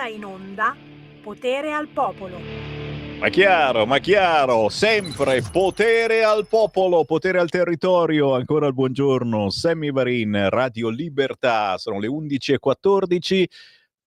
ora in onda Potere al Popolo. Ma chiaro, sempre potere al popolo, potere al territorio. Ancora il buongiorno, Sammy Varin, Radio Libertà, sono le 11:14.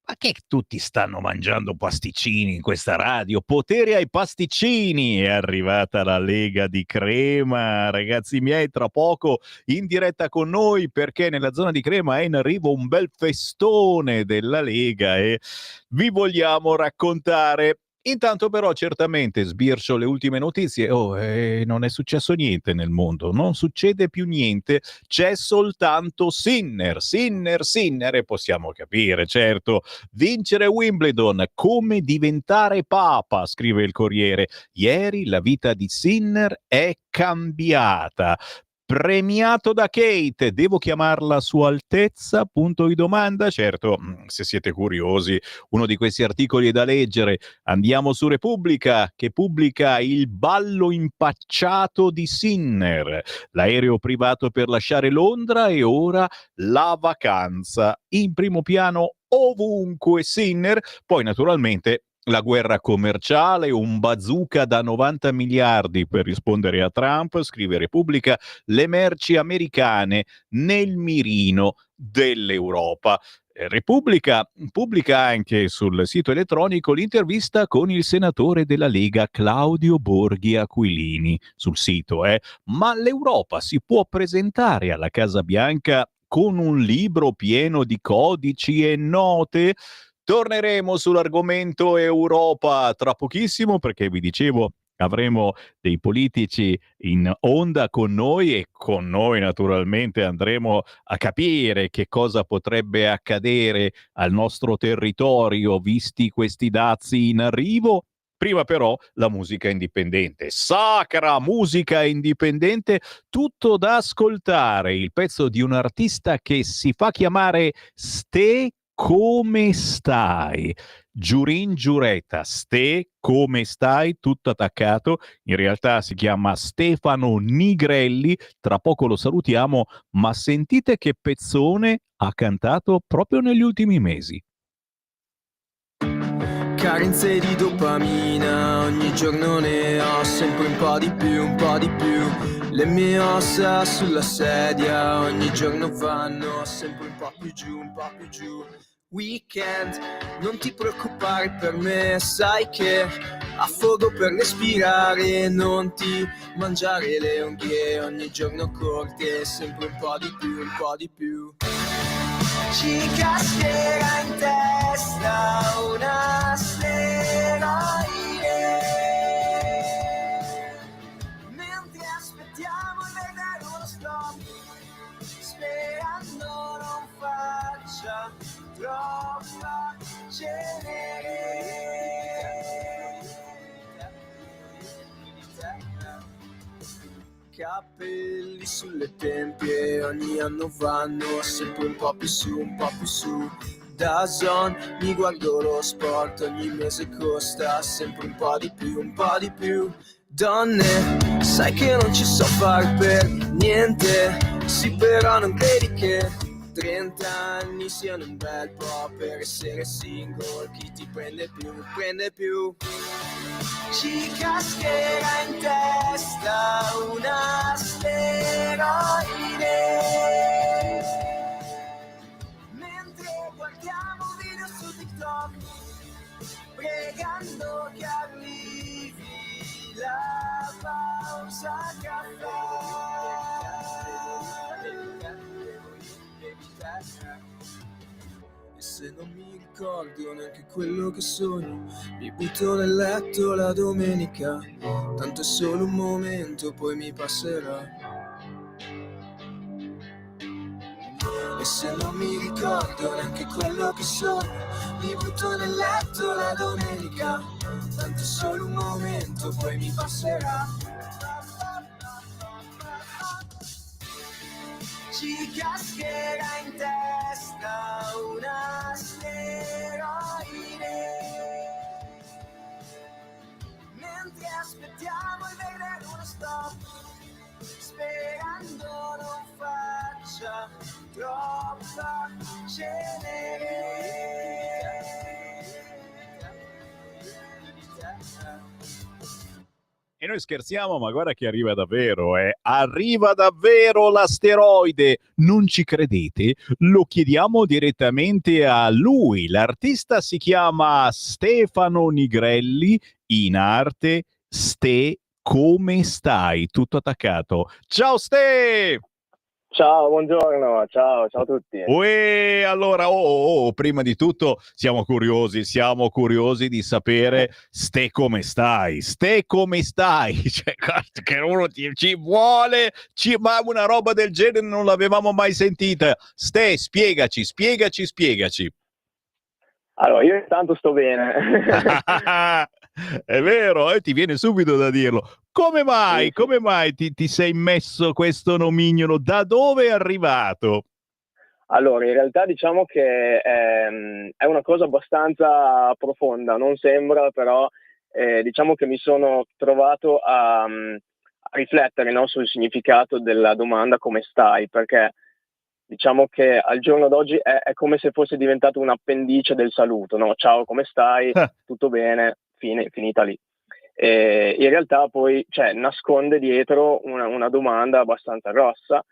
Ma che tutti stanno mangiando pasticcini in questa radio? Potere ai pasticcini! È arrivata la Lega di Crema, ragazzi miei, tra poco in diretta con noi, perché nella zona di Crema è in arrivo un bel festone della Lega e vi vogliamo raccontare. Intanto però certamente sbircio le ultime notizie. Non è successo niente nel mondo, non succede più niente, c'è soltanto Sinner e possiamo capire, certo. Vincere Wimbledon, come diventare papa, scrive il Corriere. Ieri la vita di Sinner è cambiata. Premiato da Kate, devo chiamarla Sua Altezza? Punto di domanda. Certo, se siete curiosi, uno di questi articoli è da leggere. Andiamo su Repubblica, che pubblica il ballo impacciato di Sinner, l'aereo privato per lasciare Londra e ora la vacanza. In primo piano ovunque Sinner, poi naturalmente la guerra commerciale, un bazooka da 90 miliardi per rispondere a Trump, scrive Repubblica, le merci americane nel mirino dell'Europa. Repubblica pubblica anche sul sito elettronico l'intervista con il senatore della Lega Claudio Borghi Aquilini sul sito. Ma l'Europa si può presentare alla Casa Bianca con un libro pieno di codici e note? Torneremo sull'argomento Europa tra pochissimo, perché vi dicevo avremo dei politici in onda con noi e con noi naturalmente andremo a capire che cosa potrebbe accadere al nostro territorio visti questi dazi in arrivo. Prima però la musica indipendente, sacra musica indipendente, tutto da ascoltare, il pezzo di un artista che si fa chiamare Ste come stai? Giurin Giuretta, Ste come stai? Tutto attaccato. In realtà si chiama Stefano Nigrelli. Tra poco lo salutiamo, ma sentite che pezzone ha cantato proprio negli ultimi mesi. Carenze di dopamina, ogni giorno ne ho sempre un po' di più, un po' di più. Le mie ossa sulla sedia, ogni giorno vanno sempre un po' più giù, un po' più giù. Weekend, non ti preoccupare per me, sai che affogo per respirare, non ti mangiare le unghie, ogni giorno corte, sempre un po' di più, un po' di più. Ci cascherà in testa una asteroide mentre aspettiamo il vedere uno stop, sperando non faccia troppa cenere. Capelli sulle tempie, ogni anno vanno sempre un po' più su, un po' più su. DAZN, mi guardo lo sport, ogni mese costa sempre un po' di più, un po' di più. Donne, sai che non ci so far per niente, sì però non credi che 30 anni siano un bel po' per essere single, chi ti prende più, prende più. Ci cascherà in testa una asteroide mentre guardiamo video su TikTok, pregando che arrivi la pausa caffè. E se non mi ricordo neanche quello che sogno, mi butto nel letto la domenica, tanto è solo un momento, poi mi passerà. E se non mi ricordo neanche quello che sogno, mi butto nel letto la domenica, tanto è solo un momento, poi mi passerà. Ci cascherà in testa una asteroide mentre aspettiamo il vedere uno stop, sperando non faccia troppa cenere. E noi scherziamo, ma guarda che arriva davvero, eh. Arriva davvero l'asteroide. Non ci credete? Lo chiediamo direttamente a lui. L'artista si chiama Stefano Nigrelli, in arte Ste, come stai? Tutto attaccato. Ciao Ste! Ciao, buongiorno, ciao a tutti. Uè, allora, prima di tutto siamo curiosi di sapere Ste come stai, cioè, che uno ci vuole, ma una roba del genere non l'avevamo mai sentita. Ste, spiegaci. Allora, io intanto sto bene. È vero, ti viene subito da dirlo. Come mai? Sì. Come mai ti sei messo questo nomignolo? Da dove è arrivato? Allora, in realtà diciamo che è una cosa abbastanza profonda, non sembra, però diciamo che mi sono trovato a riflettere, no, sul significato della domanda come stai, perché diciamo che al giorno d'oggi è come se fosse diventato un appendice del saluto, no? Ciao, come stai? Tutto bene? Finita lì. E in realtà poi nasconde dietro una domanda abbastanza grossa,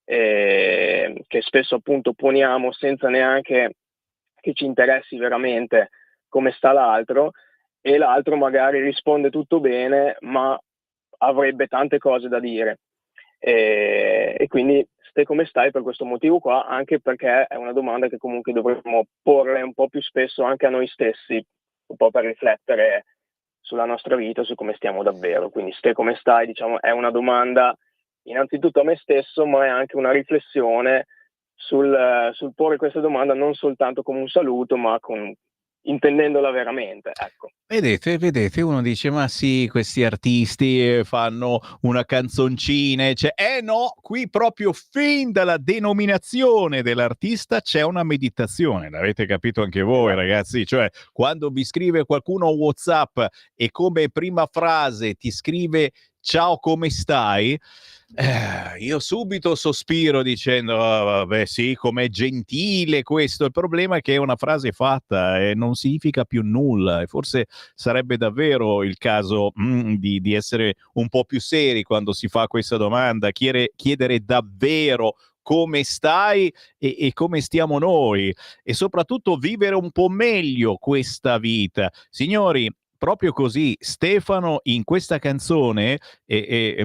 che spesso appunto poniamo senza neanche che ci interessi veramente come sta l'altro, e l'altro magari risponde tutto bene ma avrebbe tante cose da dire, e quindi Ste come stai per questo motivo qua, anche perché è una domanda che comunque dovremmo porre un po' più spesso anche a noi stessi, un po' per riflettere sulla nostra vita, su come stiamo davvero. Quindi Ste come stai, diciamo, è una domanda innanzitutto a me stesso, ma è anche una riflessione sul porre questa domanda non soltanto come un saluto, ma intendendola veramente, ecco. Vedete, uno dice: ma sì, questi artisti fanno una canzoncina, no, qui proprio fin dalla denominazione dell'artista c'è una meditazione, l'avete capito anche voi, Esatto. ragazzi, cioè quando vi scrive qualcuno a WhatsApp e come prima frase ti scrive ciao come stai, io subito sospiro dicendo vabbè sì, com'è gentile questo. Il problema è che è una frase fatta e non significa più nulla, e forse sarebbe davvero il caso di essere un po' più seri quando si fa questa domanda, chiedere davvero come stai e come stiamo noi, e soprattutto vivere un po' meglio questa vita. Signori, proprio così Stefano in questa canzone è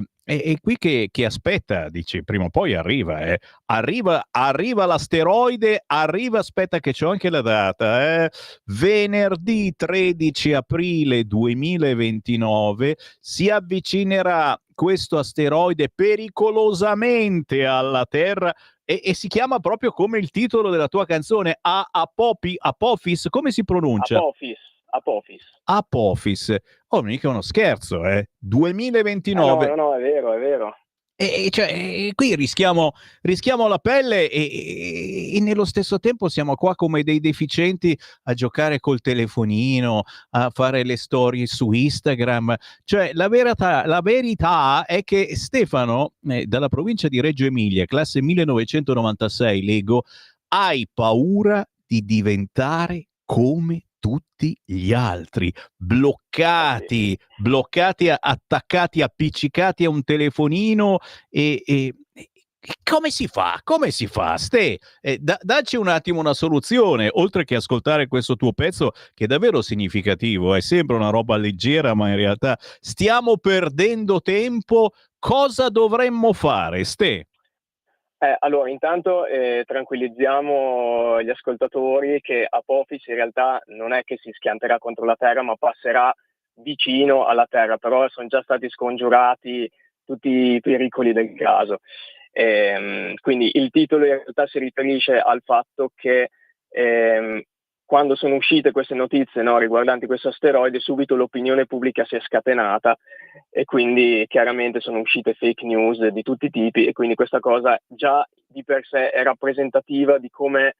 qui che aspetta, dici, prima o poi arriva, arriva l'asteroide, aspetta che c'ho anche la data, venerdì 13 aprile 2029 si avvicinerà questo asteroide pericolosamente alla Terra e si chiama proprio come il titolo della tua canzone, Apophis, come si pronuncia? Apophis. Apophis. Oh, mica uno scherzo, 2029. No, è vero. Qui rischiamo la pelle e nello stesso tempo siamo qua come dei deficienti a giocare col telefonino, a fare le storie su Instagram. Cioè, la verità è che Stefano, dalla provincia di Reggio Emilia, classe 1996, leggo, hai paura di diventare come tutti gli altri, bloccati, attaccati, appiccicati a un telefonino e come si fa? Ste, dacci un attimo una soluzione, oltre che ascoltare questo tuo pezzo che è davvero significativo, è sempre una roba leggera, ma in realtà stiamo perdendo tempo. Cosa dovremmo fare, Ste? Allora, intanto tranquillizziamo gli ascoltatori che Apophis in realtà non è che si schianterà contro la Terra, ma passerà vicino alla Terra, però sono già stati scongiurati tutti i pericoli del caso. Quindi il titolo in realtà si riferisce al fatto che quando sono uscite queste notizie, no, riguardanti questo asteroide, subito l'opinione pubblica si è scatenata e quindi chiaramente sono uscite fake news di tutti i tipi, e quindi questa cosa già di per sé è rappresentativa di come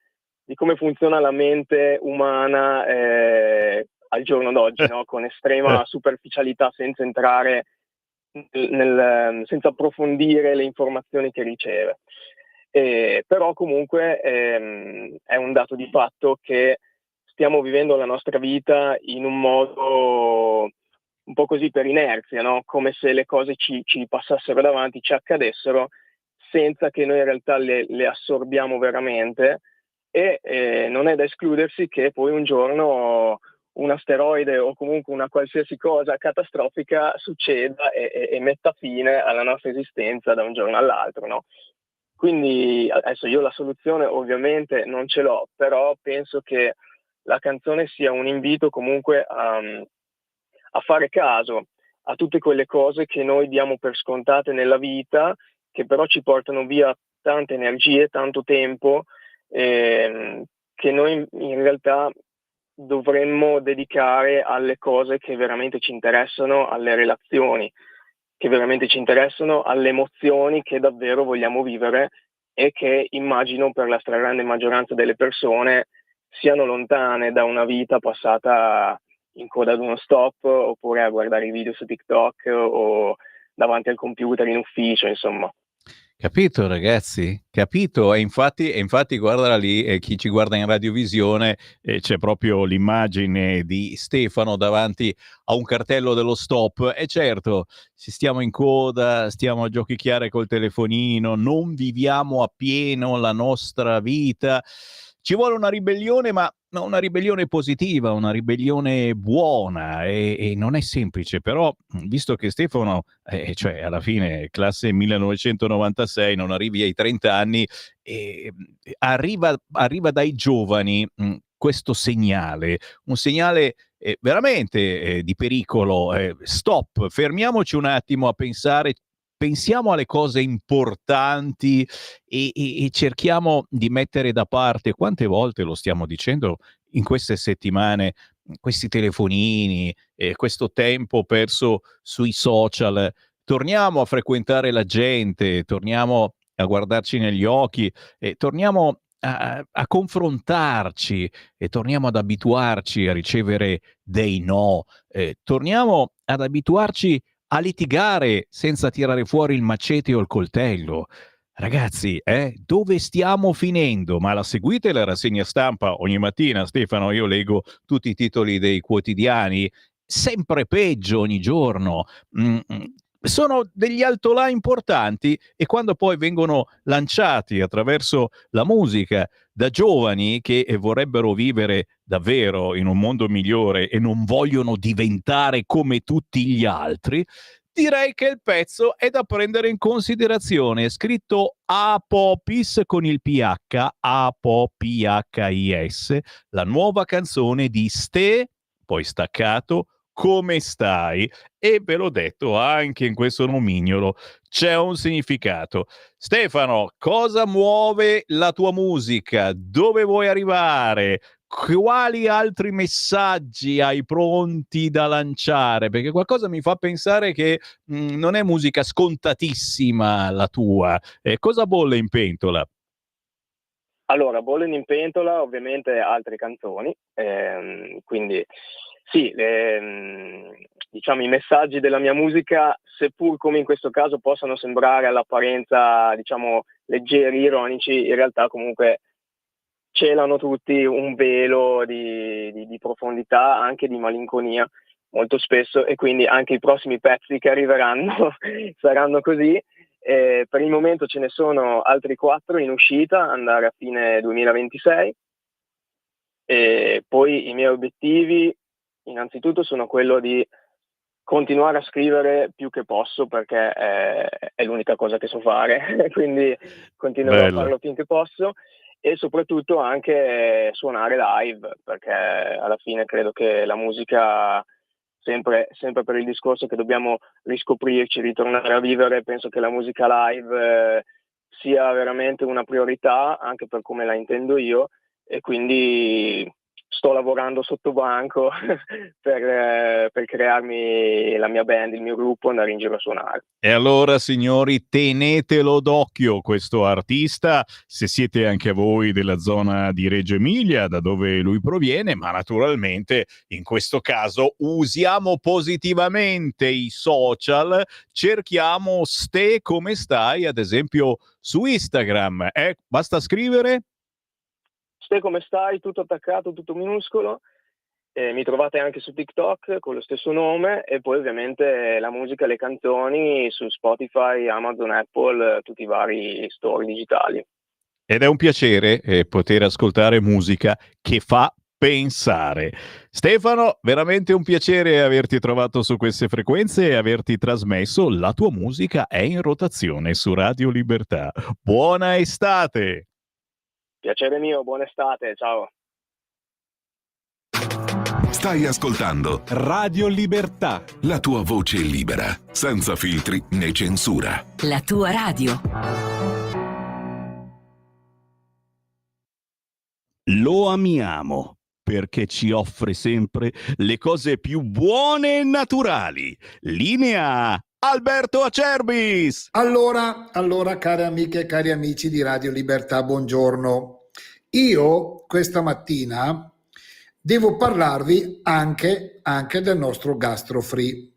funziona la mente umana al giorno d'oggi, no? Con estrema superficialità, senza entrare senza approfondire le informazioni che riceve. Però comunque è un dato di fatto che stiamo vivendo la nostra vita in un modo un po' così per inerzia, no? Come se le cose ci passassero davanti, ci accadessero, senza che noi in realtà le assorbiamo veramente, e non è da escludersi che poi un giorno un asteroide o comunque una qualsiasi cosa catastrofica succeda e metta fine alla nostra esistenza da un giorno all'altro, no? Quindi adesso io la soluzione ovviamente non ce l'ho, però penso che la canzone sia un invito comunque a fare caso a tutte quelle cose che noi diamo per scontate nella vita, che però ci portano via tante energie, tanto tempo, che noi in realtà dovremmo dedicare alle cose che veramente ci interessano, alle relazioni che veramente ci interessano, alle emozioni che davvero vogliamo vivere e che immagino per la stragrande maggioranza delle persone siano lontane da una vita passata in coda ad uno stop, oppure a guardare i video su TikTok o davanti al computer in ufficio, insomma. Capito ragazzi? Capito? E infatti guardala lì, chi ci guarda in radiovisione, c'è proprio l'immagine di Stefano davanti a un cartello dello stop. E certo, se stiamo in coda, stiamo a giochicchiare col telefonino, non viviamo appieno la nostra vita. Ci vuole una ribellione, ma una ribellione positiva, una ribellione buona, e non è semplice, però visto che Stefano, cioè alla fine classe 1996, non arrivi ai 30 anni, arriva dai giovani questo segnale, un segnale veramente di pericolo. Stop, fermiamoci un attimo a pensare, pensiamo alle cose importanti e cerchiamo di mettere da parte, quante volte lo stiamo dicendo in queste settimane, questi telefonini, questo tempo perso sui social. Torniamo a frequentare la gente, torniamo a guardarci negli occhi, torniamo a confrontarci, e torniamo ad abituarci a ricevere dei no, torniamo ad abituarci a litigare senza tirare fuori il macete o il coltello. Ragazzi, dove stiamo finendo? Ma la seguite la rassegna stampa ogni mattina, Stefano? Io leggo tutti i titoli dei quotidiani, sempre peggio ogni giorno. Sono degli altolà importanti, e quando poi vengono lanciati attraverso la musica da giovani che vorrebbero vivere davvero in un mondo migliore e non vogliono diventare come tutti gli altri, direi che il pezzo è da prendere in considerazione. È scritto Apopis con il PH, Apophis, la nuova canzone di Ste, poi staccato, come stai? E ve l'ho detto, anche in questo nomignolo c'è un significato. Stefano, cosa muove la tua musica? Dove vuoi arrivare? Quali altri messaggi hai pronti da lanciare? Perché qualcosa mi fa pensare che non è musica scontatissima la tua. Cosa bolle in pentola? Allora, bollen in pentola ovviamente altre canzoni, quindi sì, diciamo i messaggi della mia musica, seppur come in questo caso possano sembrare all'apparenza, diciamo, leggeri, ironici, in realtà comunque celano tutti un velo di profondità, anche di malinconia molto spesso, e quindi anche i prossimi pezzi che arriveranno saranno così. Per il momento ce ne sono altri 4 in uscita, andare a fine 2026, e poi i miei obiettivi innanzitutto sono quello di continuare a scrivere più che posso, perché è l'unica cosa che so fare, quindi continuerò a Bello. farlo finché posso, e soprattutto anche suonare live, perché alla fine credo che la musica, sempre per il discorso che dobbiamo riscoprirci, ritornare a vivere, penso che la musica live sia veramente una priorità, anche per come la intendo io, e quindi sto lavorando sotto banco per crearmi la mia band, il mio gruppo, andare in giro a suonare. E allora, signori, tenetelo d'occhio questo artista, se siete anche voi della zona di Reggio Emilia, da dove lui proviene, ma naturalmente in questo caso usiamo positivamente i social, cerchiamo Ste come stai, ad esempio su Instagram, basta scrivere. Ste come stai? Tutto attaccato, tutto minuscolo. Mi trovate anche su TikTok con lo stesso nome, e poi ovviamente la musica e le canzoni su Spotify, Amazon, Apple, tutti i vari store digitali. Ed è un piacere poter ascoltare musica che fa pensare. Stefano, veramente un piacere averti trovato su queste frequenze e averti trasmesso La tua musica è in rotazione su Radio Libertà. Buona estate! Piacere mio, buona estate, ciao! Stai ascoltando Radio Libertà. la tua voce libera, senza filtri né censura. La tua radio. Lo amiamo perché ci offre sempre le cose più buone e naturali. Linea Alberto Acerbis. Allora, cari amiche e cari amici di Radio Libertà, buongiorno. Io questa mattina devo parlarvi anche del nostro GastroFree.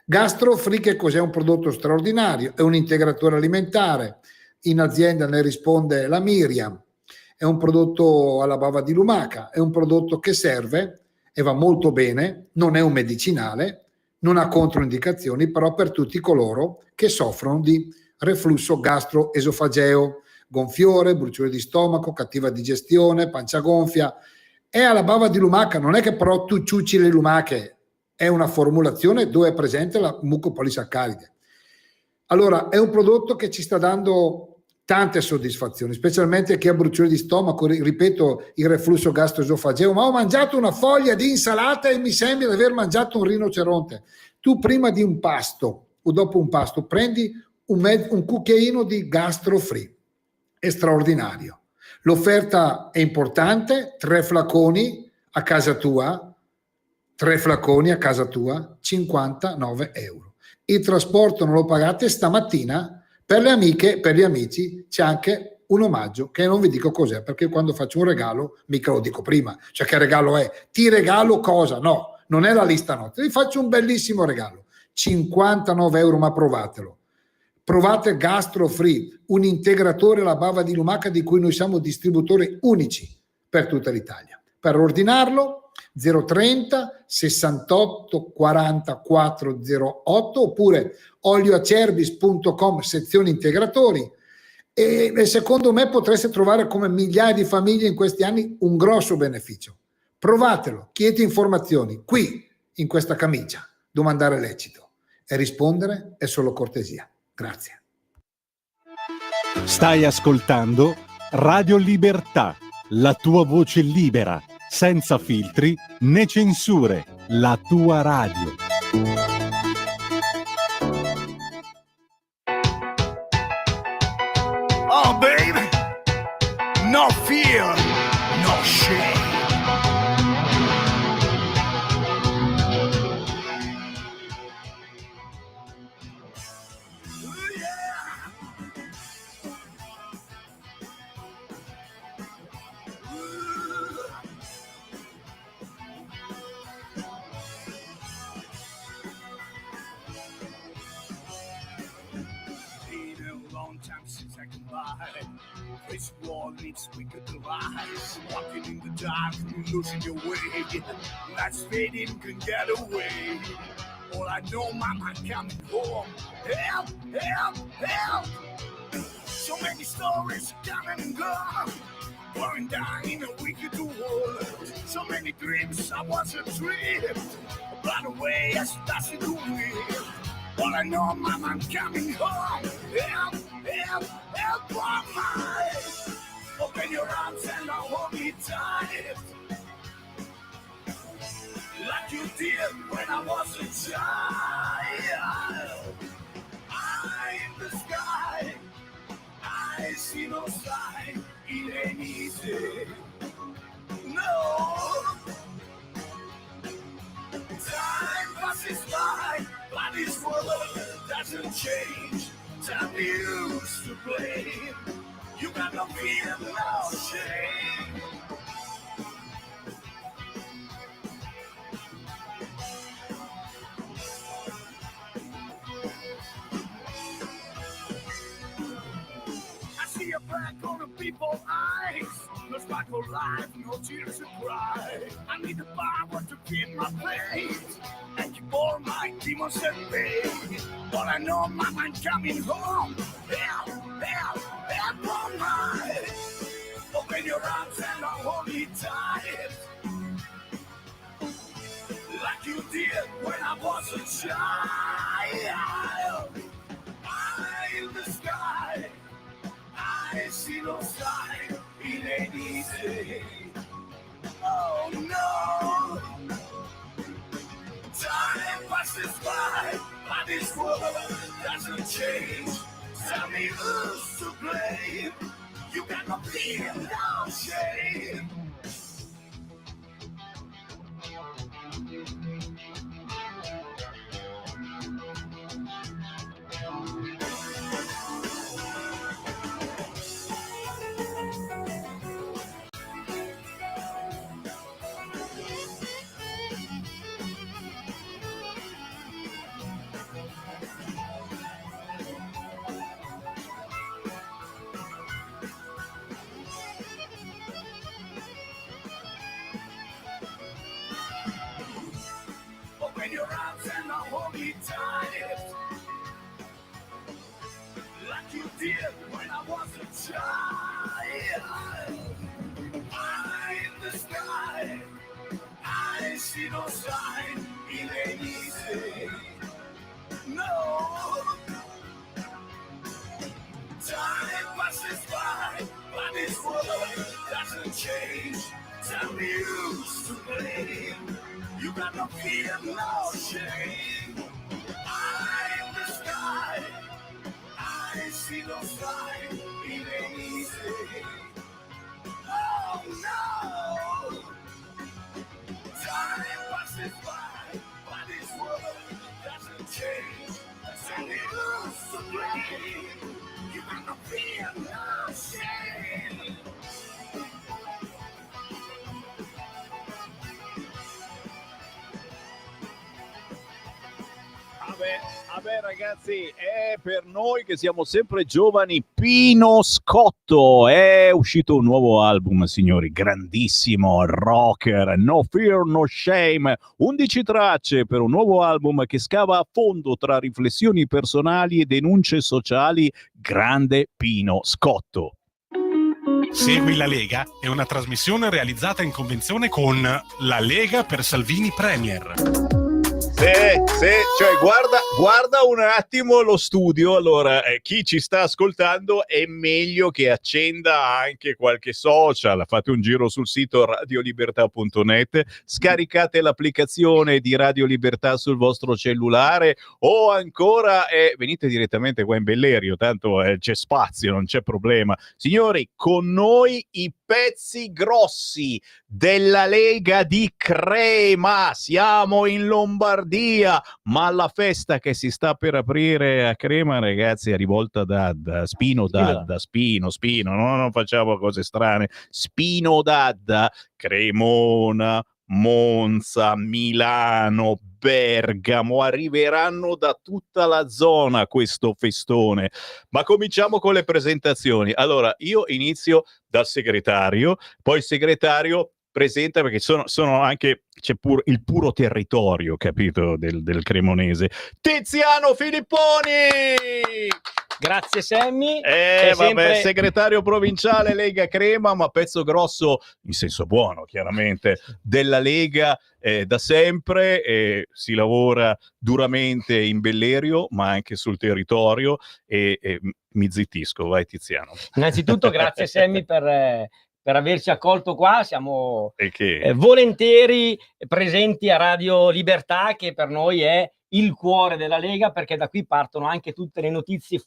GastroFree che cos'è? Un prodotto straordinario, è un integratore alimentare, in azienda ne risponde la Miriam, è un prodotto alla bava di lumaca, è un prodotto che serve e va molto bene, non è un medicinale, non ha controindicazioni, però per tutti coloro che soffrono di reflusso gastroesofageo, gonfiore, bruciore di stomaco, cattiva digestione, pancia gonfia. È alla bava di lumaca, non è che però tu ciucci le lumache, è una formulazione dove è presente la mucopolisaccaride. Allora, è un prodotto che ci sta dando tante soddisfazioni, specialmente chi ha bruciore di stomaco, ripeto, il reflusso gastroesofageo, ma ho mangiato una foglia di insalata e mi sembra di aver mangiato un rinoceronte. Tu prima di un pasto o dopo un pasto prendi un cucchiaino di GastroFree, è straordinario. L'offerta è importante, 3 flaconi a casa tua, 59 euro. Il trasporto non lo pagate. Stamattina per le amiche e per gli amici c'è anche un omaggio che non vi dico cos'è, perché quando faccio un regalo mica lo dico prima, cioè che regalo è? Ti regalo cosa? No, non è la lista notte, vi faccio un bellissimo regalo, 59 euro, ma provatelo. Provate GastroFree, un integratore alla bava di lumaca di cui noi siamo distributori unici per tutta l'Italia. Per ordinarlo 030 68 40 408 oppure olioacerbis.com sezione integratori, e secondo me potreste trovare, come migliaia di famiglie in questi anni, un grosso beneficio. Provatelo, chiedete informazioni qui in questa camicia, domandare lecito, e rispondere è solo cortesia. Grazie. Stai ascoltando Radio Libertà, la tua voce libera, senza filtri né censure, la tua radio. Oh baby, no fear, no shame. This war leads quicker to rise. Walking in the dark, losing your way. Lights fading, can get away. All I know, mama coming home. Help, help, help. So many stories coming and gone. Pouring down in a wicked world. So many dreams, I was a dream. By the way, I started to win. All I know, mama, I'm coming home. Help, help, help, mama. Open your arms and hold me tight. Like you did when I was a child. Eye in the sky. I see no sign. It ain't easy. No. Time passes by, but this world doesn't change. Time used to play. You got no fear, no shame. I see a black on the people's eyes. No spark for life, no tears to cry. I need the power to in my face and keep all my demons at bay. All I know, Mama, I'm coming home. Help, help, help, Mama. Open your arms and I'll hold me tight, like you did when I was a child. Eye in the sky, I see no sign. It ain't easy. Oh no. Time passes by, but this world doesn't change. Tell me who's to blame. You got no fear, no shame. Open your arms and I'll hold you tight, like you did when I was a child. Eye in the sky, I see no sign. It ain't easy. No. Time passes by, but this world doesn't change. Tell me who's to blame. You got no fear, no shame. Eye in the sky, I see no sign. It ain't easy. Oh no. Time passes by, but this world doesn't change. Tell me who's to blame. You got no fear, no shame. Vabbè ragazzi, è per noi che siamo sempre giovani Pino Scotto. È uscito un nuovo album, signori, grandissimo, rocker, No Fear, No Shame. 11 tracce per un nuovo album che scava a fondo tra riflessioni personali e denunce sociali. Grande Pino Scotto. Segui la Lega è una trasmissione realizzata in convenzione con La Lega per Salvini Premier. Cioè guarda un attimo lo studio. Allora, chi ci sta ascoltando è meglio che accenda anche qualche social. Fate un giro sul sito radiolibertà.net, scaricate l'applicazione di Radio Libertà sul vostro cellulare o ancora venite direttamente qua in Bellerio, tanto c'è spazio, non c'è problema. Signori, con noi i pezzi grossi della Lega di Crema. Siamo in Lombardia, ma la festa che si sta per aprire a Crema, ragazzi, è rivolta da Spino, no, non facciamo cose strane. Spino Dadda, Cremona, Monza, Milano, Bergamo, arriveranno da tutta la zona questo festone. Ma cominciamo con le presentazioni. Allora, io inizio dal segretario, poi il segretario presenta, perché sono anche, c'è il puro territorio, capito, del cremonese. Tiziano Filipponi! Grazie Sammy. Segretario provinciale Lega Crema, ma pezzo grosso in senso buono, chiaramente, della Lega da sempre. Si lavora duramente in Bellerio, ma anche sul territorio. E mi zittisco, vai Tiziano. Innanzitutto grazie Sammy per averci accolto qua. Siamo volentieri presenti a Radio Libertà, che per noi è il cuore della Lega, perché da qui partono anche tutte le notizie.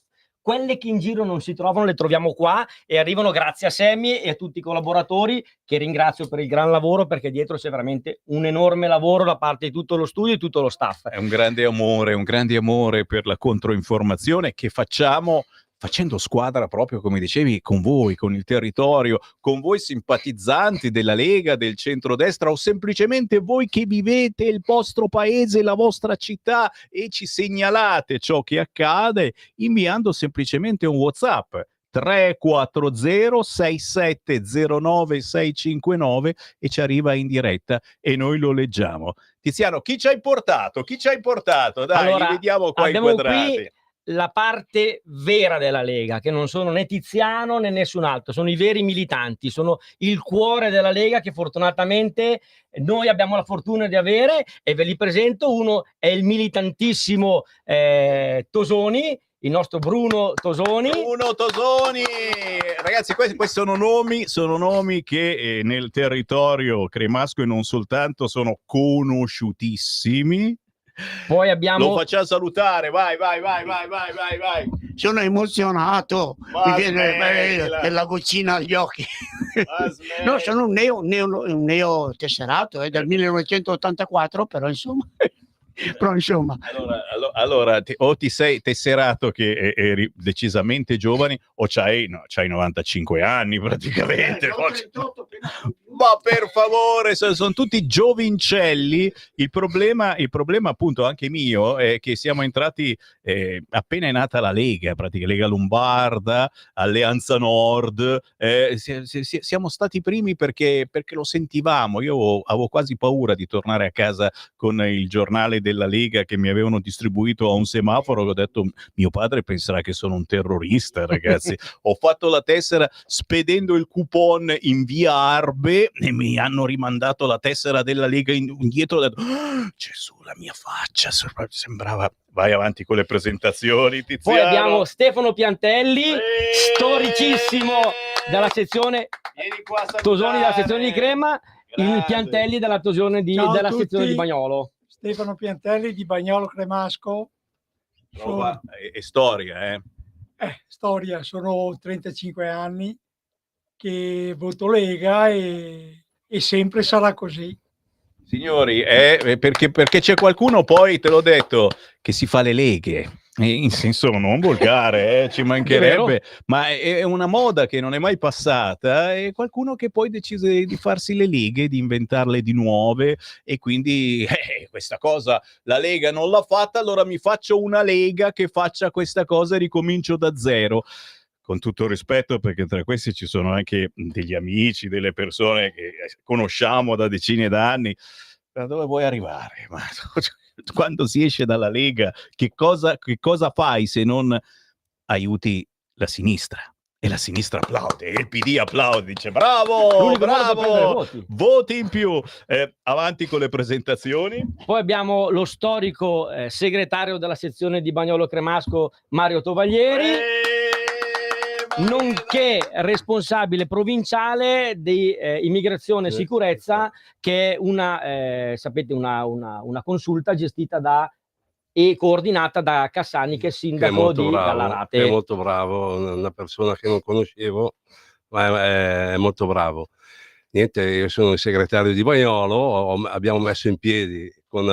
Quelle che in giro non si trovano le troviamo qua e arrivano grazie a Sammy e a tutti i collaboratori, che ringrazio per il gran lavoro, perché dietro c'è veramente un enorme lavoro da parte di tutto lo studio e tutto lo staff. È un grande amore per la controinformazione che facciamo facendo squadra proprio, come dicevi, con voi, con il territorio, con voi simpatizzanti della Lega, del centrodestra, o semplicemente voi che vivete il vostro paese, la vostra città e ci segnalate ciò che accade inviando semplicemente un WhatsApp 340 6709 659 e ci arriva in diretta e noi lo leggiamo. Tiziano, chi ci ha importato? Dai, allora, li vediamo qua abbiamo inquadrati. qui la parte vera della Lega, che non sono né Tiziano né nessun altro, sono i veri militanti, sono il cuore della Lega che fortunatamente noi abbiamo la fortuna di avere, e ve li presento. Uno è il militantissimo Tosoni, il nostro Bruno Tosoni. Ragazzi, questi sono nomi che nel territorio cremasco e non soltanto sono conosciutissimi. Poi abbiamo... Lo facciamo salutare, vai. Sono emozionato, mi viene la goccina agli occhi. No, sono un neo tesserato, è del 1984, però insomma... Allora, o ti sei tesserato che eri decisamente giovane, o c'hai 95 anni praticamente. Ma per favore, sono tutti giovincelli. Il problema appunto anche mio è che siamo entrati appena è nata la Lega, praticamente Lega Lombarda, Alleanza Nord, siamo stati primi perché lo sentivamo. Io avevo quasi paura di tornare a casa con il giornale della Lega che mi avevano distribuito a un semaforo. Ho detto, mio padre penserà che sono un terrorista, ragazzi. Ho fatto la tessera spedendo il coupon in via Arbe e mi hanno rimandato la tessera della Lega indietro. Ho detto, Gesù, la mia faccia sembrava... Vai avanti con le presentazioni, Tiziano. Poi abbiamo Stefano Piantelli, storicissimo dalla sezione Tosoni, della sezione di Crema. Il Piantelli della sezione di Bagnolo. Stefano Piantelli di Bagnolo Cremasco. È storia, storia, sono 35 anni che voto Lega e sempre sarà così. Signori, perché c'è qualcuno, poi te l'ho detto, che si fa le leghe. In senso non volgare, ci mancherebbe, ma è una moda che non è mai passata, e qualcuno che poi decide di farsi le leghe, di inventarle di nuove, e quindi questa cosa la Lega non l'ha fatta, allora mi faccio una Lega che faccia questa cosa e ricomincio da zero. Con tutto il rispetto, perché tra questi ci sono anche degli amici, delle persone che conosciamo da decine d'anni. Da dove vuoi arrivare? Ma quando si esce dalla Lega, che cosa fai se non aiuti la sinistra? E la sinistra applaude, e il PD applaude, dice bravo, voti in più. Avanti con le presentazioni. Poi abbiamo lo storico segretario della sezione di Bagnolo Cremasco, Mario Tovaglieri, nonché responsabile provinciale di immigrazione e sicurezza, che è sapete, una consulta gestita e coordinata da Cassani, che è sindaco di Gallarate. È molto bravo, una persona che non conoscevo, ma è molto bravo. Niente, io sono il segretario di Bagnolo, abbiamo messo in piedi con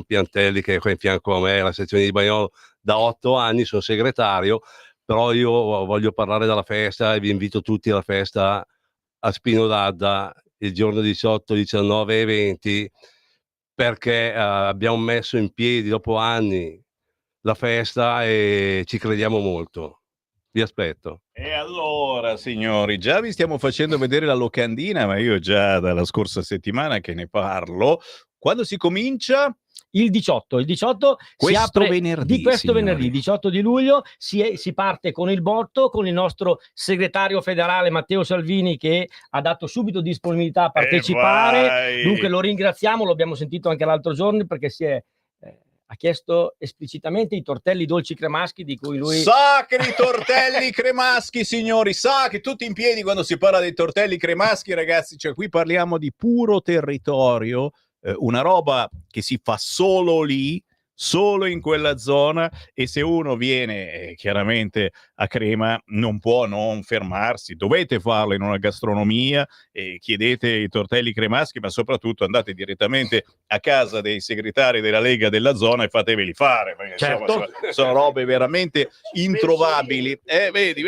Piantelli, che è qua in fianco a me, la sezione di Bagnolo da 8 anni, sono segretario. Però io voglio parlare della festa e vi invito tutti alla festa a Spino d'Adda il giorno 18, 19 e 20, perché abbiamo messo in piedi dopo anni la festa e ci crediamo molto. Vi aspetto. E allora, signori, già vi stiamo facendo vedere la locandina, ma io già dalla scorsa settimana che ne parlo. Quando si comincia? Il 18 si apre venerdì, questo venerdì 18 di luglio, si parte con il botto, con il nostro segretario federale Matteo Salvini, che ha dato subito disponibilità a partecipare. Dunque lo ringraziamo, lo abbiamo sentito anche l'altro giorno, perché ha chiesto esplicitamente i tortelli dolci cremaschi, di cui lui... Sacri tortelli cremaschi, signori, sacri, tutti in piedi quando si parla dei tortelli cremaschi, ragazzi. Cioè, qui parliamo di puro territorio, una roba che si fa solo lì, solo in quella zona, e se uno viene chiaramente a Crema non può non fermarsi, dovete farlo in una gastronomia, e chiedete i tortelli cremaschi, ma soprattutto andate direttamente a casa dei segretari della Lega della zona e fateveli fare, perché insomma, sono robe veramente introvabili. Vedi,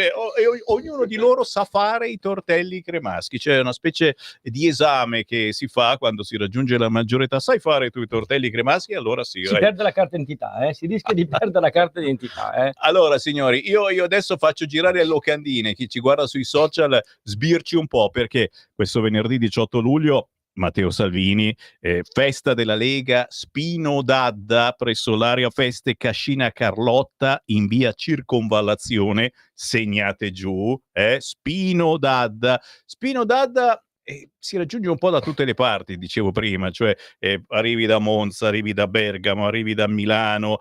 ognuno di loro sa fare i tortelli cremaschi. C'è una specie di esame che si fa quando si raggiunge la maggiore età. Sai fare tu i tortelli cremaschi? Allora sì, si perde la carta d'identità, si rischia di perdere la carta d'identità. Allora, signori, io adesso faccio girare le locandine. Chi ci guarda sui social sbirci un po', perché questo venerdì 18 luglio Matteo Salvini, festa della Lega Spino d'Adda presso l'area feste Cascina Carlotta in via Circonvallazione, segnate giù, Spino d'Adda. Spino d'Adda si raggiunge un po' da tutte le parti, dicevo prima, cioè arrivi da Monza, arrivi da Bergamo, arrivi da Milano,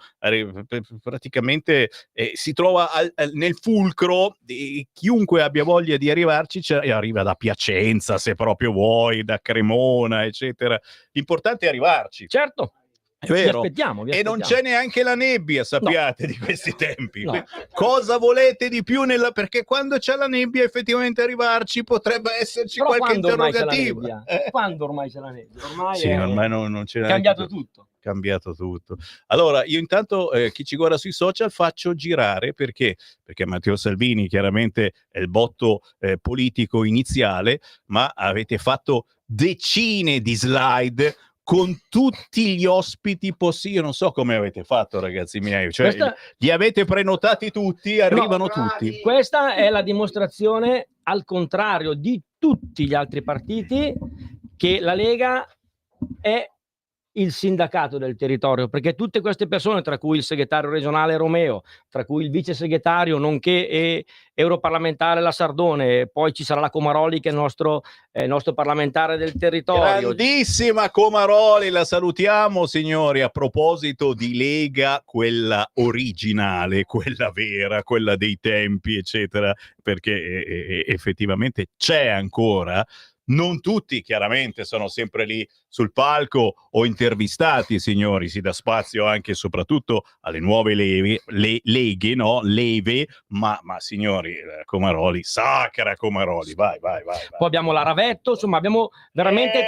praticamente si trova nel fulcro di chiunque abbia voglia di arrivarci, arriva da Piacenza se proprio vuoi, da Cremona, eccetera. L'importante è arrivarci. Certo. È vero. Vi aspettiamo. E non c'è neanche la nebbia, sappiate, di questi tempi. No. Cosa volete di più? Perché quando c'è la nebbia effettivamente arrivarci potrebbe esserci Però qualche interrogativo. Quando ormai c'è la nebbia? Ormai non c'è cambiato tutto. Cambiato tutto. Allora, io intanto, chi ci guarda sui social, faccio girare perché Matteo Salvini chiaramente è il botto politico iniziale, ma avete fatto decine di slide con tutti gli ospiti possibili. Io non so come avete fatto, ragazzi miei, cioè li avete prenotati tutti, arrivano tutti. Questa è la dimostrazione, al contrario di tutti gli altri partiti, che la Lega è il sindacato del territorio, perché tutte queste persone, tra cui il segretario regionale Romeo, tra cui il vice segretario nonché europarlamentare La Sardone, poi ci sarà la Comaroli che è il nostro parlamentare del territorio. Grandissima Comaroli, la salutiamo, signori. A proposito di Lega, quella originale, quella vera, quella dei tempi, eccetera, perché effettivamente c'è ancora. Non tutti chiaramente sono sempre lì sul palco o intervistati, signori, si dà spazio anche e soprattutto alle nuove leghe, no? Leve, ma signori, Comaroli, sacra Comaroli, vai. Poi abbiamo la Ravetto, insomma abbiamo veramente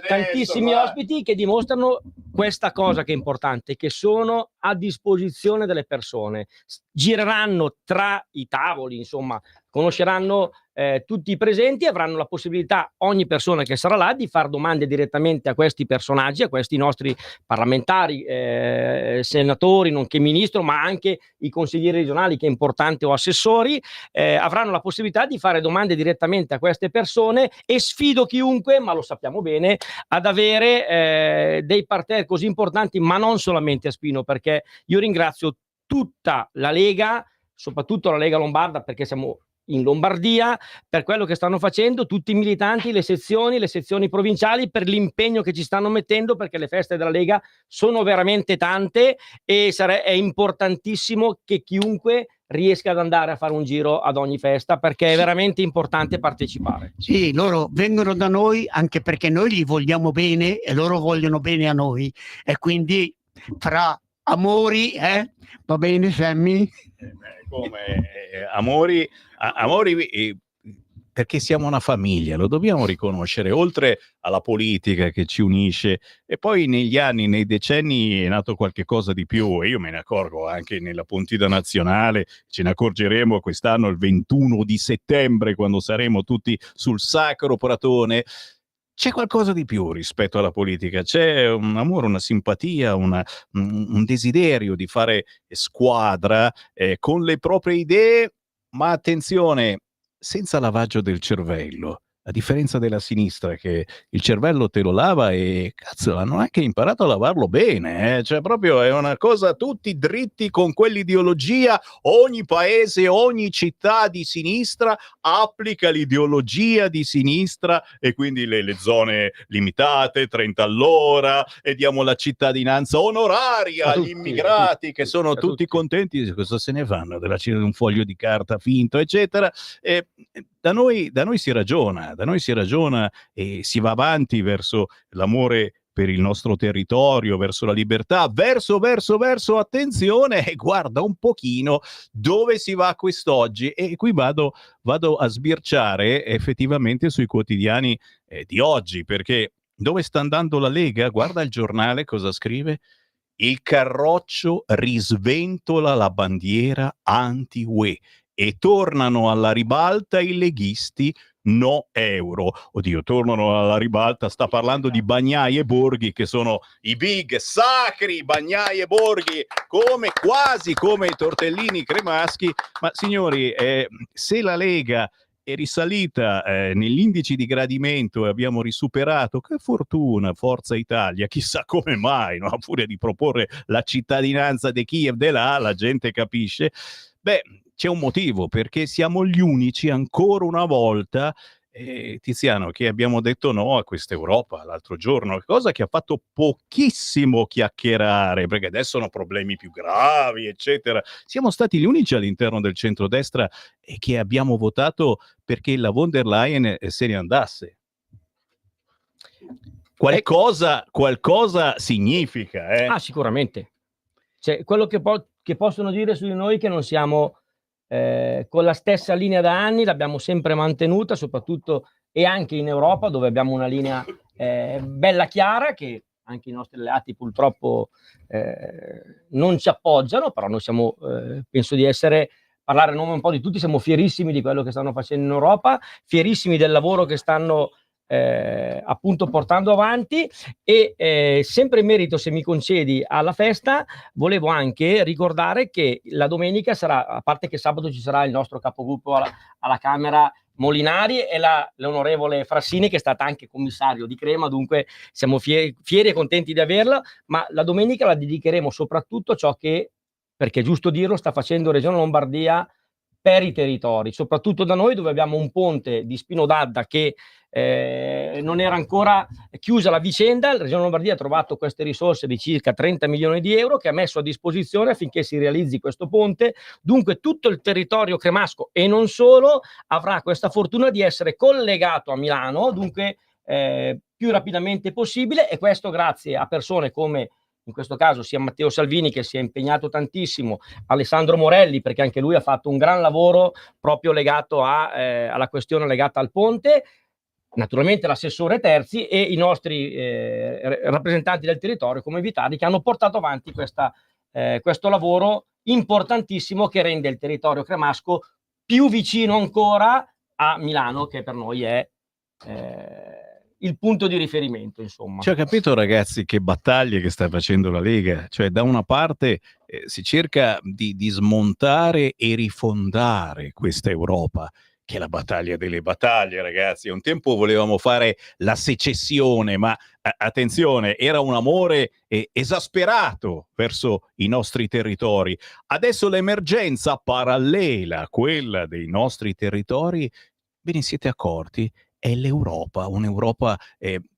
tantissimi ospiti che dimostrano questa cosa che è importante, che sono a disposizione delle persone, gireranno tra i tavoli, insomma, conosceranno tutti i presenti, avranno la possibilità, ogni persona che sarà là, di fare domande direttamente a questi personaggi, a questi nostri parlamentari, senatori, nonché ministro, ma anche i consiglieri regionali, che è importante, o assessori, avranno la possibilità di fare domande direttamente a queste persone, e sfido chiunque, ma lo sappiamo bene, ad avere dei parterre così importanti, ma non solamente a Spino, perché io ringrazio tutta la Lega, soprattutto la Lega Lombarda, perché siamo in Lombardia, per quello che stanno facendo, tutti i militanti, le sezioni provinciali, per l'impegno che ci stanno mettendo, perché le feste della Lega sono veramente tante e è importantissimo che chiunque riesca ad andare a fare un giro ad ogni festa, perché è veramente importante partecipare. Sì, loro vengono da noi anche perché noi gli vogliamo bene e loro vogliono bene a noi, e quindi fra amori, va bene Sammy? Amori, perché siamo una famiglia, lo dobbiamo riconoscere, oltre alla politica che ci unisce, e poi negli anni, nei decenni è nato qualche cosa di più, e io me ne accorgo anche nella Pontida Nazionale, ce ne accorgeremo quest'anno il 21 di settembre, quando saremo tutti sul Sacro Pratone. C'è qualcosa di più rispetto alla politica, c'è un amore, una simpatia, un desiderio di fare squadra con le proprie idee, ma attenzione, senza lavaggio del cervello. A differenza della sinistra, che il cervello te lo lava e cazzo, hanno anche imparato a lavarlo bene, cioè proprio è una cosa, tutti dritti con quell'ideologia. Ogni paese, ogni città di sinistra applica l'ideologia di sinistra, e quindi le zone limitate, 30 all'ora, e diamo la cittadinanza onoraria agli immigrati, che sono tutti contenti. Cosa se ne fanno della un foglio di carta finto, eccetera. Da noi si ragiona, e si va avanti verso l'amore per il nostro territorio, verso la libertà, verso, attenzione, guarda un pochino dove si va quest'oggi, e qui vado a sbirciare effettivamente sui quotidiani di oggi, perché dove sta andando la Lega? Guarda il Giornale cosa scrive: il Carroccio risventola la bandiera anti-UE. E tornano alla ribalta i leghisti no euro. Oddio, tornano alla ribalta, sta parlando di Bagnai e Borghi, che sono i big sacri Bagnai e Borghi, quasi come i tortellini cremaschi. Ma signori, se la Lega è risalita negli indici di gradimento e abbiamo risuperato, che fortuna, Forza Italia, chissà come mai, no? A furia di proporre la cittadinanza di Kiev de là, la gente capisce. Beh, c'è un motivo, perché siamo gli unici ancora una volta, Tiziano, che abbiamo detto no a questa Europa l'altro giorno, cosa che ha fatto pochissimo chiacchierare, perché adesso sono problemi più gravi, eccetera. Siamo stati gli unici all'interno del centrodestra che abbiamo votato perché la von der Leyen se ne andasse. Qualcosa significa, Ah, sicuramente. Cioè, quello che possono dire su di noi che non siamo con la stessa linea da anni, l'abbiamo sempre mantenuta, soprattutto e anche in Europa, dove abbiamo una linea bella chiara, che anche i nostri alleati purtroppo non ci appoggiano, però noi siamo, penso di parlare a nome un po' di tutti, siamo fierissimi di quello che stanno facendo in Europa, fierissimi del lavoro che stanno appunto portando avanti e sempre in merito, se mi concedi, alla festa, volevo anche ricordare che la domenica sarà, a parte che sabato ci sarà il nostro capogruppo alla Camera Molinari e l'onorevole Frassini, che è stata anche commissario di Crema, dunque siamo fieri e contenti di averla, ma la domenica la dedicheremo soprattutto a ciò che, perché è giusto dirlo, sta facendo Regione Lombardia per i territori, soprattutto da noi, dove abbiamo un ponte di Spino d'Adda che non era ancora chiusa la vicenda. La Regione Lombardia ha trovato queste risorse di circa 30 milioni di euro che ha messo a disposizione affinché si realizzi questo ponte. Dunque tutto il territorio cremasco e non solo avrà questa fortuna di essere collegato a Milano, dunque più rapidamente possibile, e questo grazie a persone come in questo caso sia Matteo Salvini, che si è impegnato tantissimo, Alessandro Morelli, perché anche lui ha fatto un gran lavoro proprio legato alla questione legata al ponte, naturalmente l'assessore Terzi e i nostri rappresentanti del territorio come Vitali, che hanno portato avanti questo lavoro importantissimo che rende il territorio cremasco più vicino ancora a Milano, che per noi è il punto di riferimento, insomma. Cioè, capito, ragazzi, che battaglie che sta facendo la Lega? Cioè, da una parte si cerca di smontare e rifondare questa Europa, che è la battaglia delle battaglie, ragazzi. Un tempo volevamo fare la secessione, ma attenzione, era un amore esasperato verso i nostri territori. Adesso l'emergenza parallela a quella dei nostri territori, ve ne siete accorti? È l'Europa, un'Europa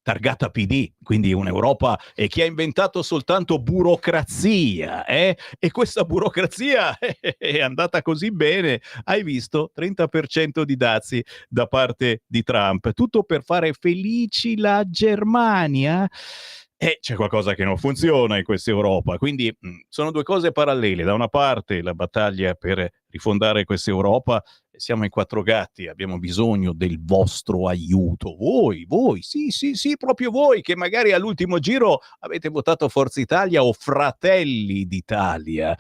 targata PD, quindi un'Europa che ha inventato soltanto burocrazia, e questa burocrazia è andata così bene, hai visto? 30% di dazi da parte di Trump, tutto per fare felici la Germania. C'è qualcosa che non funziona in questa Europa, quindi sono due cose parallele. Da una parte la battaglia per rifondare questa Europa, siamo in quattro gatti, abbiamo bisogno del vostro aiuto. Voi, sì, proprio voi che magari all'ultimo giro avete votato Forza Italia o Fratelli d'Italia.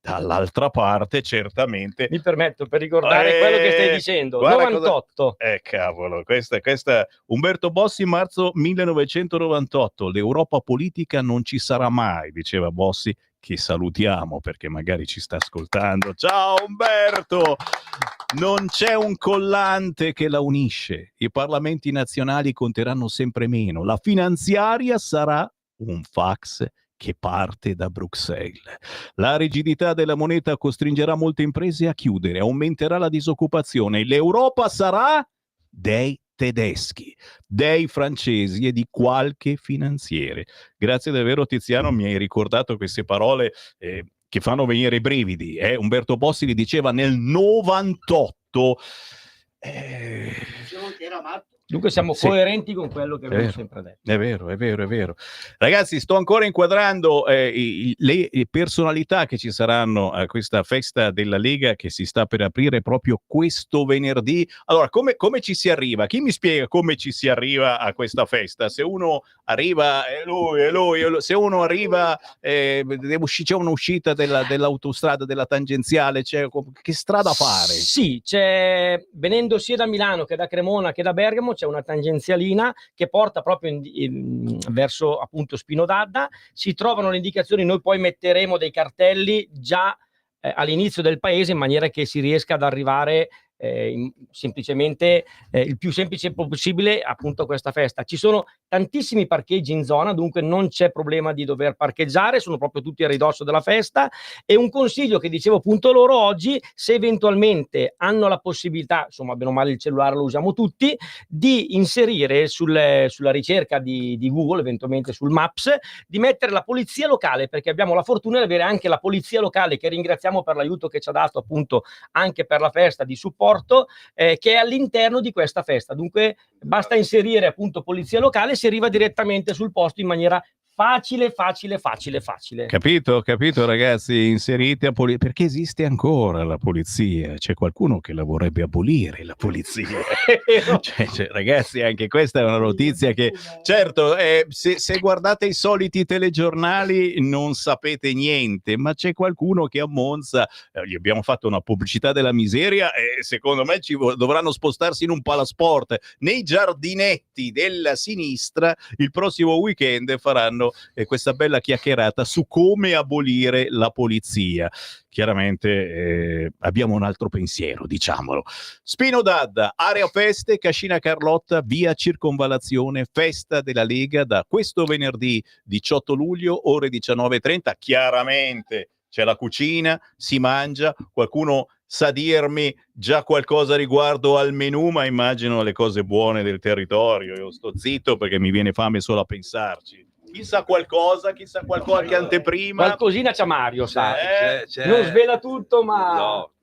Dall'altra parte, certamente. Mi permetto, per ricordare quello che stai dicendo, 98. Cavolo, questa Umberto Bossi, marzo 1998. L'Europa politica non ci sarà mai, diceva Bossi, che salutiamo perché magari ci sta ascoltando. Ciao Umberto! Non c'è un collante che la unisce. I parlamenti nazionali conteranno sempre meno. La finanziaria sarà un fax che parte da Bruxelles. La rigidità della moneta costringerà molte imprese a chiudere, aumenterà la disoccupazione. L'Europa sarà dei tedeschi, dei francesi e di qualche finanziere. Grazie davvero, Tiziano, mi hai ricordato queste parole che fanno venire i brividi. Umberto Bossi li diceva nel 98. Dicevano che era matto. Dunque siamo coerenti con quello che abbiamo sempre detto. È vero, è vero, è vero. Ragazzi, sto ancora inquadrando le personalità che ci saranno a questa festa della Lega che si sta per aprire proprio questo venerdì. Allora, come ci si arriva? Chi mi spiega come ci si arriva a questa festa? Se uno arriva, è lui. Se uno arriva, c'è un'uscita dell'autostrada, della tangenziale, che strada fare? Sì, venendo sia da Milano che da Cremona che da Bergamo, c'è una tangenzialina che porta proprio verso appunto Spino d'Adda. Si trovano le indicazioni, noi poi metteremo dei cartelli già all'inizio del paese in maniera che si riesca ad arrivare semplicemente il più semplice possibile appunto a questa festa. Ci sono tantissimi parcheggi in zona, dunque non c'è problema di dover parcheggiare, sono proprio tutti a ridosso della festa. E un consiglio che dicevo appunto loro oggi, se eventualmente hanno la possibilità, insomma bene o male il cellulare lo usiamo tutti, di inserire sulla ricerca di Google, eventualmente sul Maps, di mettere la polizia locale, perché abbiamo la fortuna di avere anche la polizia locale, che ringraziamo per l'aiuto che ci ha dato appunto anche per la festa di supporto, che è all'interno di questa festa. Dunque basta inserire appunto polizia locale, si arriva direttamente sul posto in maniera facile. Capito ragazzi, inserite perché esiste ancora la polizia, c'è qualcuno che la vorrebbe abolire la polizia. Ragazzi, anche questa è una notizia che certo se guardate i soliti telegiornali non sapete niente, ma c'è qualcuno che a Monza gli abbiamo fatto una pubblicità della miseria e secondo me dovranno spostarsi in un palasport nei giardinetti della sinistra il prossimo weekend, faranno questa bella chiacchierata su come abolire la polizia. Chiaramente abbiamo un altro pensiero, diciamolo. Spino d'Adda, area feste, Cascina Carlotta, via Circonvallazione, festa della Lega da questo venerdì 18 luglio, ore 19:30. Chiaramente c'è la cucina, si mangia, qualcuno sa dirmi già qualcosa riguardo al menù, ma immagino le cose buone del territorio. Io sto zitto perché mi viene fame solo a pensarci. Chissà qualche anteprima. Qualcosina c'ha Mario, sa. Non svela tutto, ma... No,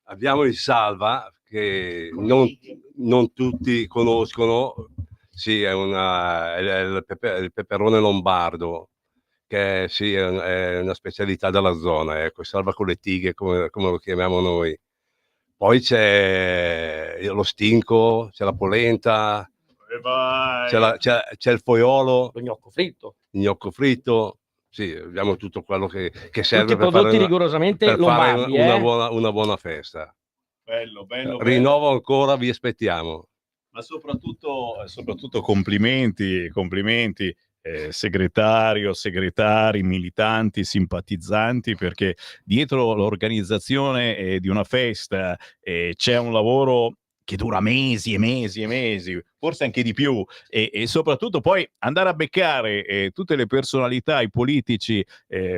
abbiamo il Salva, che non tutti conoscono. Sì, è il peperone lombardo, che sì, è una specialità della zona, ecco, Salva con le tighe, come lo chiamiamo noi. Poi c'è lo stinco, c'è la polenta, c'è il foiolo, il gnocco fritto, sì, abbiamo tutto quello che serve tutti per prodotti fare rigorosamente lombardi, una buona festa. Bello. Rinnovo ancora, vi aspettiamo. Ma soprattutto complimenti, segretari, militanti, simpatizzanti, perché dietro l'organizzazione di una festa c'è un lavoro che dura mesi e mesi, forse anche di più, e soprattutto poi andare a beccare tutte le personalità, i politici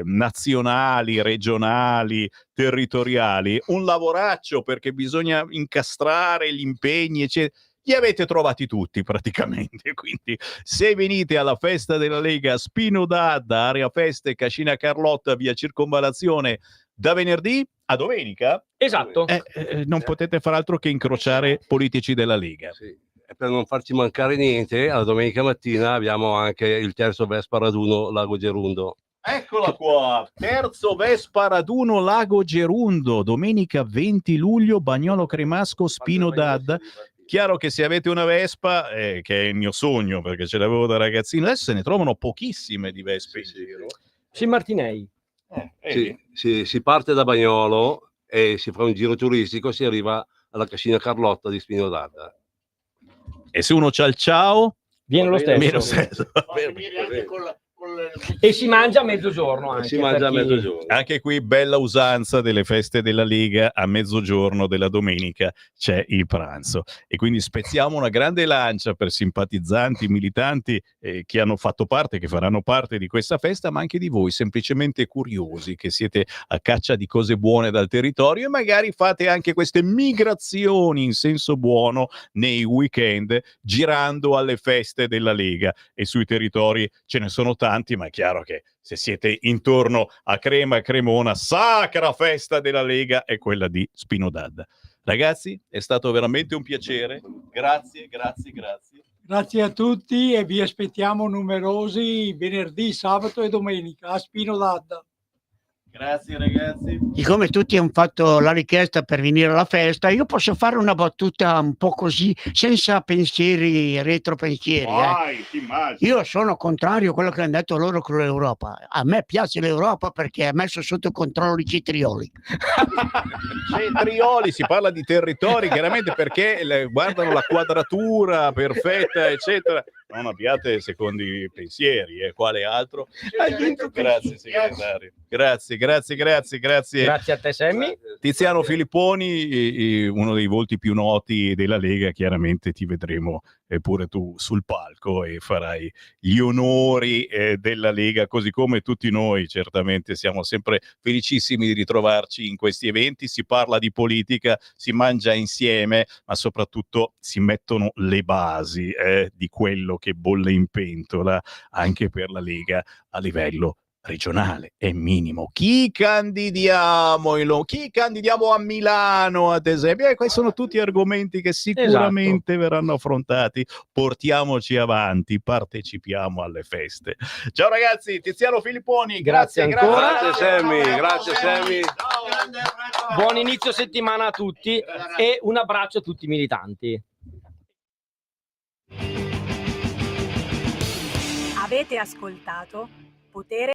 nazionali, regionali, territoriali, un lavoraccio, perché bisogna incastrare gli impegni, eccetera. Li avete trovati tutti praticamente, quindi se venite alla festa della Lega a Spino d'Adda, area feste, Cascina Carlotta, via Circonvallazione, da venerdì a domenica, esatto, non potete far altro che incrociare politici della Lega. Sì. E per non farci mancare niente, la domenica mattina abbiamo anche il terzo Vespa raduno Lago Gerundo. Eccola qua, terzo Vespa raduno Lago Gerundo, domenica 20 luglio, Bagnolo Cremasco, Spino d'Adda. Chiaro che se avete una Vespa, che è il mio sogno perché ce l'avevo da ragazzino, adesso se ne trovano pochissime di Vespe in giro. Sì, Martinei. Si parte da Bagnolo e si fa un giro turistico, si arriva alla Cascina Carlotta di Spino d'Adda. E se uno c'ha il ciao, viene lo stesso. E si mangia a mezzogiorno anche. Anche qui bella usanza delle feste della Lega, a mezzogiorno della domenica c'è il pranzo, e quindi spezziamo una grande lancia per simpatizzanti, militanti che hanno fatto parte, che faranno parte di questa festa, ma anche di voi semplicemente curiosi che siete a caccia di cose buone dal territorio e magari fate anche queste migrazioni in senso buono nei weekend girando alle feste della Lega, e sui territori ce ne sono tanti, ma è chiaro che se siete intorno a Crema e Cremona, sacra festa della Lega è quella di Spino d'Adda. Ragazzi, è stato veramente un piacere. Grazie. Grazie a tutti e vi aspettiamo numerosi venerdì, sabato e domenica a Spino d'Adda. Grazie ragazzi. Siccome tutti hanno fatto la richiesta per venire alla festa, io posso fare una battuta un po' così, senza pensieri, retropensieri. Ti immagino. Io sono contrario a quello che hanno detto loro con l'Europa. A me piace l'Europa perché ha messo sotto controllo i cetrioli. Cetrioli, si parla di territori, chiaramente perché guardano la quadratura perfetta, eccetera. Non abbiate secondi pensieri, quale altro? Grazie segretario. Grazie. Grazie a te, Sammy. Tiziano Filipponi, uno dei volti più noti della Lega, chiaramente ti vedremo pure tu sul palco e farai gli onori della Lega, così come tutti noi. Certamente siamo sempre felicissimi di ritrovarci in questi eventi, si parla di politica, si mangia insieme, ma soprattutto si mettono le basi di quello che bolle in pentola anche per la Lega a livello regionale e minimo. Chi candidiamo a Milano, ad esempio? Questi sono tutti argomenti che sicuramente verranno affrontati. Portiamoci avanti, partecipiamo alle feste. Ciao ragazzi, Tiziano Filipponi, Grazie ancora. Grazie Sammy. Buon inizio settimana a tutti e un abbraccio a tutti i militanti. Avete ascoltato Potere